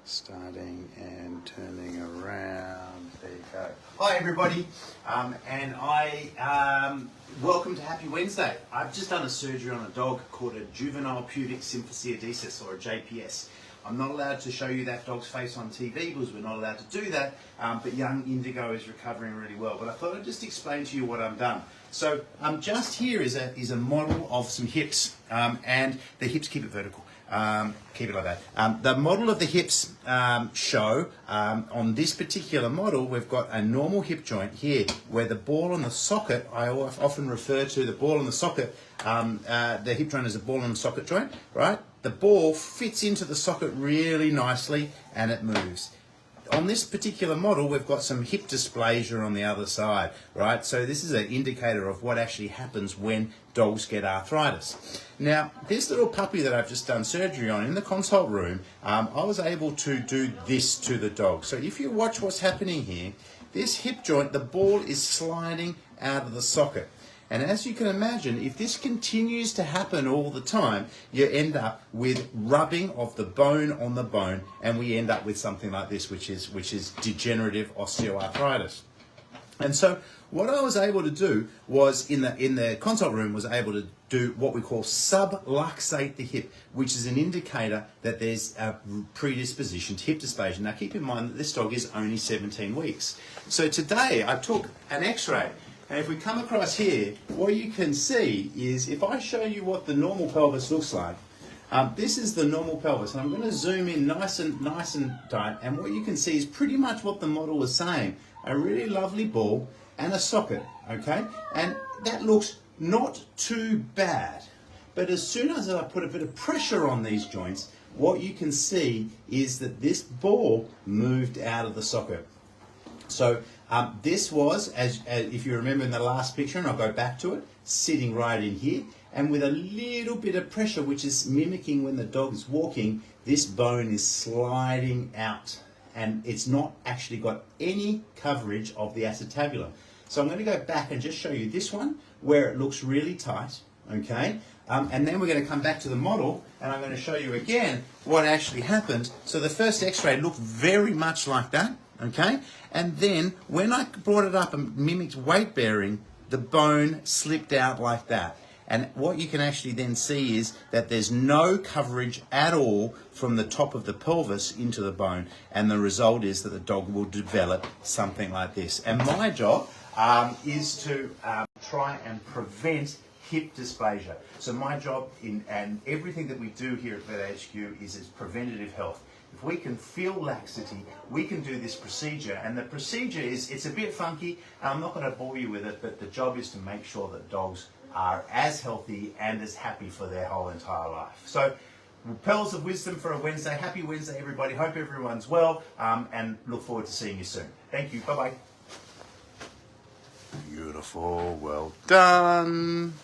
Starting and turning around. There you go. Hi everybody, and welcome to Happy Wednesday. I've just done a surgery on a dog called a juvenile pubic symphysiodesis, or a JPS. I'm not allowed to show you that dog's face on TV because we're not allowed to do that, but young Indigo is recovering really well. But I thought I'd just explain to you what I've done. So just here is a model of some hips, and the hips, keep it vertical. Keep it like that. The model of the hips show, on this particular model, we've got a normal hip joint here where the ball and the socket, I often refer to the ball and the socket, the hip joint as a ball and socket joint, right? The ball fits into the socket really nicely and it moves. On this particular model, we've got some hip dysplasia on the other side, right? So this is an indicator of what actually happens when dogs get arthritis. Now, this little puppy that I've just done surgery on in the consult room, I was able to do this to the dog. So if you watch what's happening here, this hip joint, the ball is sliding out of the socket. And as you can imagine, if this continues to happen all the time, you end up with rubbing of the bone on the bone, and we end up with something like this, which is degenerative osteoarthritis. And so what I was able to do was, in the consult room, was able to do what we call subluxate the hip, which is an indicator that there's a predisposition to hip dysplasia. Now keep in mind that this dog is only 17 weeks. So today I took an x-ray. And if we come across here, what you can see is, if I show you what the normal pelvis looks like, this is the normal pelvis, and I'm going to zoom in nice and tight, and what you can see is pretty much what the model was saying. A really lovely ball and a socket, okay? And that looks not too bad. But as soon as I put a bit of pressure on these joints, what you can see is that this ball moved out of the socket. So this was, as if you remember in the last picture, and I'll go back to it, sitting right in here, and with a little bit of pressure, which is mimicking when the dog is walking, this bone is sliding out, and it's not actually got any coverage of the acetabulum. So I'm going to go back and just show you this one, where it looks really tight, okay? And then we're going to come back to the model, and I'm going to show you again what actually happened. So the first x-ray looked very much like that. Okay, and then when I brought it up and mimicked weight bearing, the bone slipped out like that. And what you can actually then see is that there's no coverage at all from the top of the pelvis into the bone, and the result is that the dog will develop something like this. And my job is to try and prevent hip dysplasia. So my job and everything that we do here at Vet HQ is preventative health. If we can feel laxity, we can do this procedure. And the procedure it's a bit funky. I'm not going to bore you with it, but the job is to make sure that dogs are as healthy and as happy for their whole entire life. So, pearls of wisdom for a Wednesday. Happy Wednesday, everybody. Hope everyone's well, and look forward to seeing you soon. Thank you. Bye-bye. Beautiful. Well done.